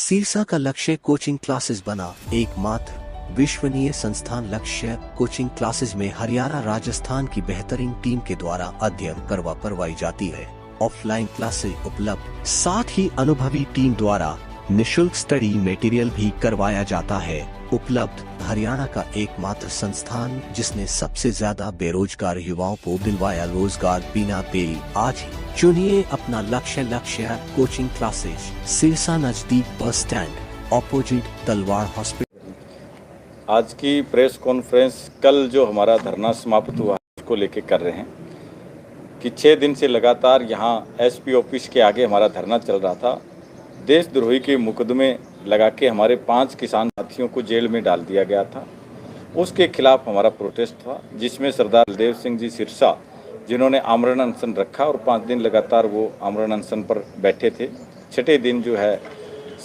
सिरसा का लक्ष्य coaching classes बना। एकमात्र विश्वसनीय संस्थान लक्ष्य कोचिंग क्लासेस में हरियाणा राजस्थान की बेहतरीन टीम के द्वारा अध्ययन करवाई जाती है। ऑफलाइन क्लासेस उपलब्ध, साथ ही अनुभवी टीम द्वारा निशुल्क स्टडी मटेरियल भी करवाया जाता है। उपलब्ध हरियाणा का एकमात्र संस्थान जिसने सबसे ज्यादा बेरोजगार युवाओं को दिलवाया रोजगार बिना देरी। आज ही चुनिए अपना लक्ष्य कोचिंग क्लासेस, सिरसा नजदीक बस स्टैंड, ऑपोजिट तलवार हॉस्पिटल। आज की प्रेस कॉन्फ्रेंस कल जो हमारा धरना समाप्त हुआ उसको लेके कर रहे हैं कि 6 दिन से लगातार यहाँ एसपी ऑफिस के आगे हमारा धरना चल रहा था। देशद्रोही के मुकदमे लगा के हमारे 5 किसान साथियों को जेल में डाल दिया गया था। उसके खिलाफ हमारा प्रोटेस्ट था, जिसमें सरदार बलदेव सिंह जी सिरसा जिन्होंने आमरण अनशन रखा और 5 दिन लगातार वो आमरण अनशन पर बैठे थे। 6ठे दिन जो है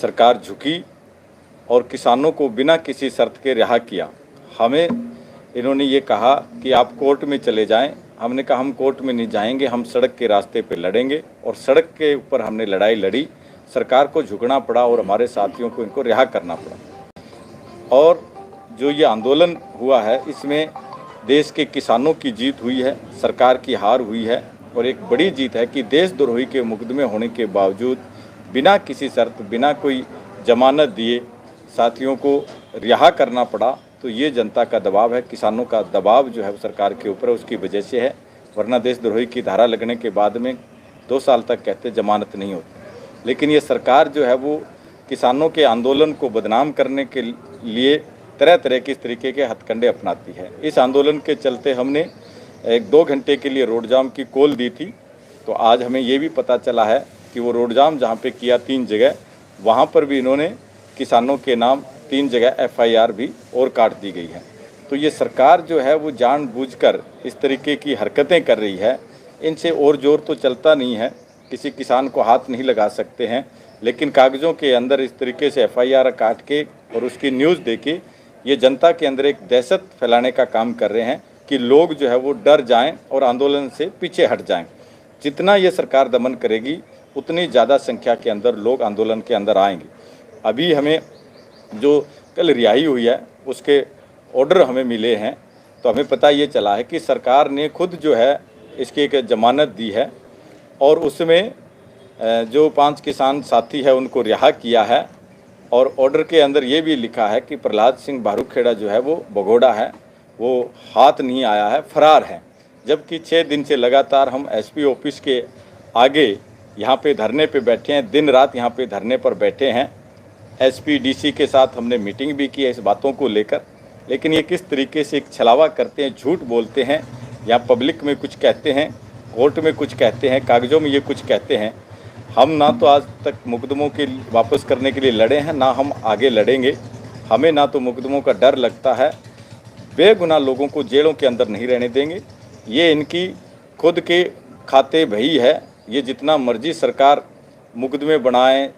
सरकार झुकी और किसानों को बिना किसी शर्त के रिहा किया। हमें इन्होंने ये कहा कि आप कोर्ट में चले जाएं। हमने कहा हम कोर्ट में नहीं जाएंगे, हम सड़क के रास्ते पे लड़ेंगे। और सड़क के ऊपर हमने लड़ाई लड़ी, सरकार को झुकना पड़ा और हमारे साथियों को इनको रिहा करना पड़ा। और जो ये आंदोलन हुआ है इसमें देश के किसानों की जीत हुई है, सरकार की हार हुई है। और एक बड़ी जीत है कि देशद्रोही के मुकदमे होने के बावजूद बिना किसी शर्त, बिना कोई जमानत दिए साथियों को रिहा करना पड़ा। तो ये जनता का दबाव है, किसानों का दबाव जो है सरकार के ऊपर उसकी वजह से है। वरना देशद्रोही की धारा लगने के बाद में 2 साल तक कहते जमानत नहीं होती। लेकिन ये सरकार जो है वो किसानों के आंदोलन को बदनाम करने के लिए तरह तरह के इस तरीके के हथकंडे अपनाती है। इस आंदोलन के चलते हमने 1-2 घंटे के लिए रोड जाम की कॉल दी थी। तो आज हमें ये भी पता चला है कि वो रोड जाम जहाँ पे किया 3 जगह, वहाँ पर भी इन्होंने किसानों के नाम 3 जगह FIR भी और काट दी गई है। तो ये सरकार जो है वो जानबूझकर इस तरीके की हरकतें कर रही है। इनसे और जोर तो चलता नहीं है, किसी किसान को हाथ नहीं लगा सकते हैं। लेकिन कागज़ों के अंदर इस तरीके से FIR काट के और उसकी न्यूज़ देके ये जनता के अंदर एक दहशत फैलाने का काम कर रहे हैं कि लोग जो है वो डर जाएं और आंदोलन से पीछे हट जाएं। जितना ये सरकार दमन करेगी उतनी ज़्यादा संख्या के अंदर लोग आंदोलन के अंदर आएंगे। अभी हमें जो कल रिहाई हुई है उसके ऑर्डर हमें मिले हैं, तो हमें पता ये चला है कि सरकार ने खुद जो है इसकी एक जमानत दी है और उसमें जो 5 किसान साथी है उनको रिहा किया है। और ऑर्डर के अंदर ये भी लिखा है कि प्रहलाद सिंह बारूखेड़ा जो है वो भगोड़ा है, वो हाथ नहीं आया है, फरार है। जबकि 6 दिन से लगातार हम एसपी ऑफिस के आगे यहाँ पे धरने पे बैठे हैं, दिन रात यहाँ पे धरने पर बैठे हैं। एसपी डीसी के साथ हमने मीटिंग भी की है इस बातों को लेकर। लेकिन ये किस तरीके से एक छलावा करते हैं, झूठ बोलते हैं, या पब्लिक में कुछ कहते हैं, कोर्ट में कुछ कहते हैं, कागज़ों में ये कुछ कहते हैं। हम ना तो आज तक मुकदमों के वापस करने के लिए लड़े हैं, ना हम आगे लड़ेंगे। हमें ना तो मुकदमों का डर लगता है। बेगुनाह लोगों को जेलों के अंदर नहीं रहने देंगे। ये इनकी खुद के खाते बही है। ये जितना मर्जी सरकार मुकदमे बनाएं,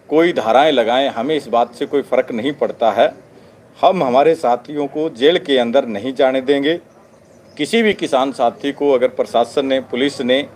कोई धाराएं लगाएं, हमें इस बात से कोई फ़र्क नहीं पड़ता है। हम हमारे साथियों को जेल के अंदर नहीं जाने देंगे। किसी भी किसान साथी को अगर प्रशासन ने, पुलिस ने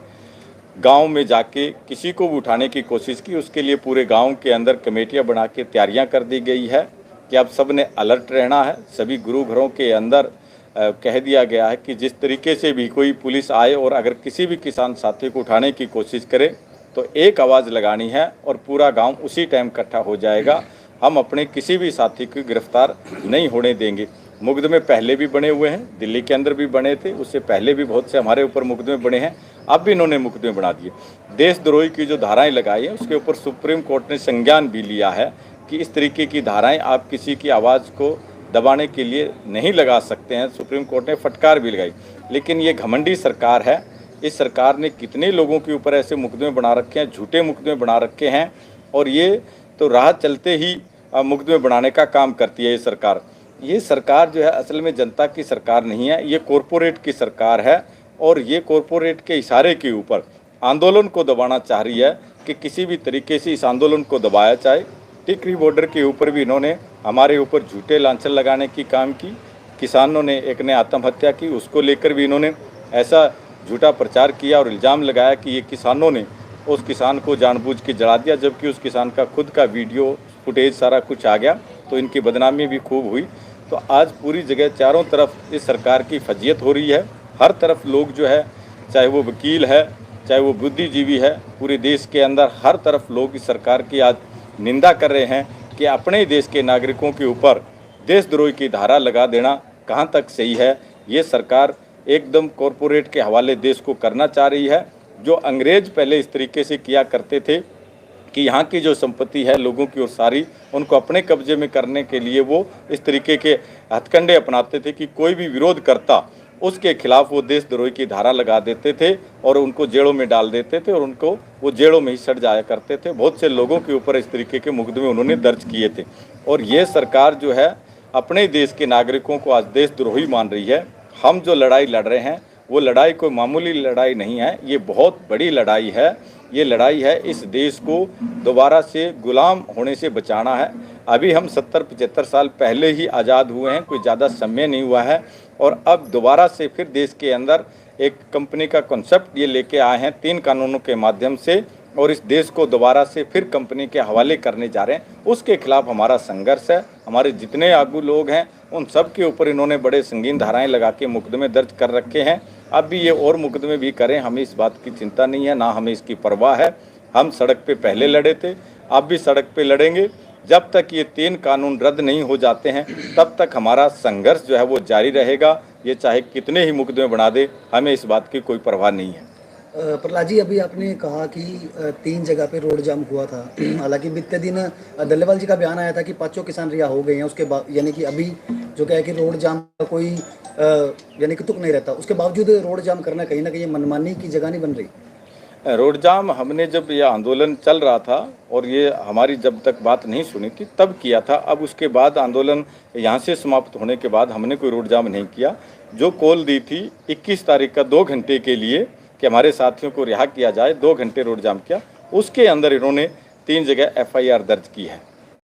गांव में जाके किसी को भी उठाने की कोशिश की, उसके लिए पूरे गांव के अंदर कमेटियां बना के तैयारियां कर दी गई है कि अब सब ने अलर्ट रहना है। सभी गुरु घरों के अंदर कह दिया गया है कि जिस तरीके से भी कोई पुलिस आए और अगर किसी भी किसान साथी को उठाने की कोशिश करे तो एक आवाज़ लगानी है और पूरा गाँव उसी टाइम इकट्ठा हो जाएगा। हम अपने किसी भी साथी को गिरफ्तार नहीं होने देंगे। मुकदमे पहले भी बने हुए हैं, दिल्ली के अंदर भी बने थे, उससे पहले भी बहुत से हमारे ऊपर मुकदमे बने हैं। अब भी इन्होंने मुकदमे बना दिए। देशद्रोही की जो धाराएं लगाई हैं उसके ऊपर सुप्रीम कोर्ट ने संज्ञान भी लिया है कि इस तरीके की धाराएं आप किसी की आवाज़ को दबाने के लिए नहीं लगा सकते हैं। सुप्रीम कोर्ट ने फटकार भी लगाई। लेकिन ये घमंडी सरकार है। इस सरकार ने कितने लोगों के ऊपर ऐसे मुकदमे बना रखे हैं, झूठे मुकदमे बना रखे हैं। और ये तो राह चलते ही मुकदमे बनाने का काम करती है ये सरकार। ये सरकार जो है असल में जनता की सरकार नहीं है, ये कॉरपोरेट की सरकार है। और ये कॉरपोरेट के इशारे के ऊपर आंदोलन को दबाना चाह रही है कि किसी भी तरीके से इस आंदोलन को दबाया जाए। टिकरी बॉर्डर के ऊपर भी इन्होंने हमारे ऊपर झूठे लांछन लगाने की काम की। किसानों ने, एक ने आत्महत्या की, उसको लेकर भी इन्होंने ऐसा झूठा प्रचार किया और इल्ज़ाम लगाया कि ये किसानों ने उस किसान को जानबूझ के जला दिया, जबकि उस किसान का खुद का वीडियो फुटेज सारा कुछ आ गया, तो इनकी बदनामी भी खूब हुई। तो आज पूरी जगह चारों तरफ इस सरकार की फजीयत हो रही है। हर तरफ लोग जो है, चाहे वो वकील है, चाहे वो बुद्धिजीवी है, पूरे देश के अंदर हर तरफ लोग इस सरकार की आज निंदा कर रहे हैं कि अपने ही देश के नागरिकों के ऊपर देशद्रोही की धारा लगा देना कहाँ तक सही है। ये सरकार एकदम कॉरपोरेट के हवाले देश को करना चाह रही है। जो अंग्रेज पहले इस तरीके से किया करते थे कि यहाँ की जो संपत्ति है लोगों की और सारी उनको अपने कब्जे में करने के लिए वो इस तरीके के हथकंडे अपनाते थे कि कोई भी विरोध करता उसके खिलाफ वो देशद्रोही की धारा लगा देते थे और उनको जेलों में डाल देते थे और उनको वो जेलों में ही सड़ जाया करते थे। बहुत से लोगों के ऊपर इस तरीके के मुकदमे उन्होंने दर्ज किए थे। और ये सरकार जो है अपने देश के नागरिकों को आज देशद्रोही मान रही है। हम जो लड़ाई लड़ रहे हैं वो लड़ाई कोई मामूली लड़ाई नहीं है, ये बहुत बड़ी लड़ाई है। ये लड़ाई है इस देश को दोबारा से गुलाम होने से बचाना है। अभी हम 70-75 साल पहले ही आज़ाद हुए हैं, कोई ज़्यादा समय नहीं हुआ है। और अब दोबारा से फिर देश के अंदर एक कंपनी का कॉन्सेप्ट ये लेके आए हैं 3 कानूनों के माध्यम से, और इस देश को दोबारा से फिर कंपनी के हवाले करने जा रहे हैं। उसके खिलाफ हमारा संघर्ष है। हमारे जितने आगू लोग हैं उन सब के ऊपर इन्होंने बड़े संगीन धाराएं लगा के मुकदमे दर्ज कर रखे हैं। अब भी ये और मुकदमे भी करें, हमें इस बात की चिंता नहीं है, ना हमें इसकी परवाह है। हम सड़क पे पहले लड़े थे, अब भी सड़क पे लड़ेंगे। जब तक ये 3 कानून रद्द नहीं हो जाते हैं तब तक हमारा संघर्ष जो है वो जारी रहेगा। ये चाहे कितने ही मुकदमे बना दे, हमें इस बात की कोई परवाह नहीं है। प्रहलाद जी, अभी आपने कहा कि 3 जगह पे रोड जाम हुआ था। हालांकि बीते दिन डल्लेवाल जी का बयान आया था कि 5 किसान रिहा हो गए हैं। उसके बाद यानी कि अभी जो क्या है कि रोड जाम का कोई यानी कि तुक नहीं रहता, उसके बावजूद रोड जाम करना कहीं ना कहीं मनमानी की जगह नहीं बन रही? रोड जाम हमने जब ये आंदोलन चल रहा था और ये हमारी जब तक बात नहीं सुनी थी तब किया था। अब उसके बाद आंदोलन यहाँ से समाप्त होने के बाद हमने कोई रोड जाम नहीं किया। जो कॉल दी थी 21 तारीख का 2 घंटे के लिए कि हमारे साथियों को रिहा किया जाए, 2 घंटे रोड जाम किया। उसके अंदर इन्होंने 3 जगह FIR दर्ज की है।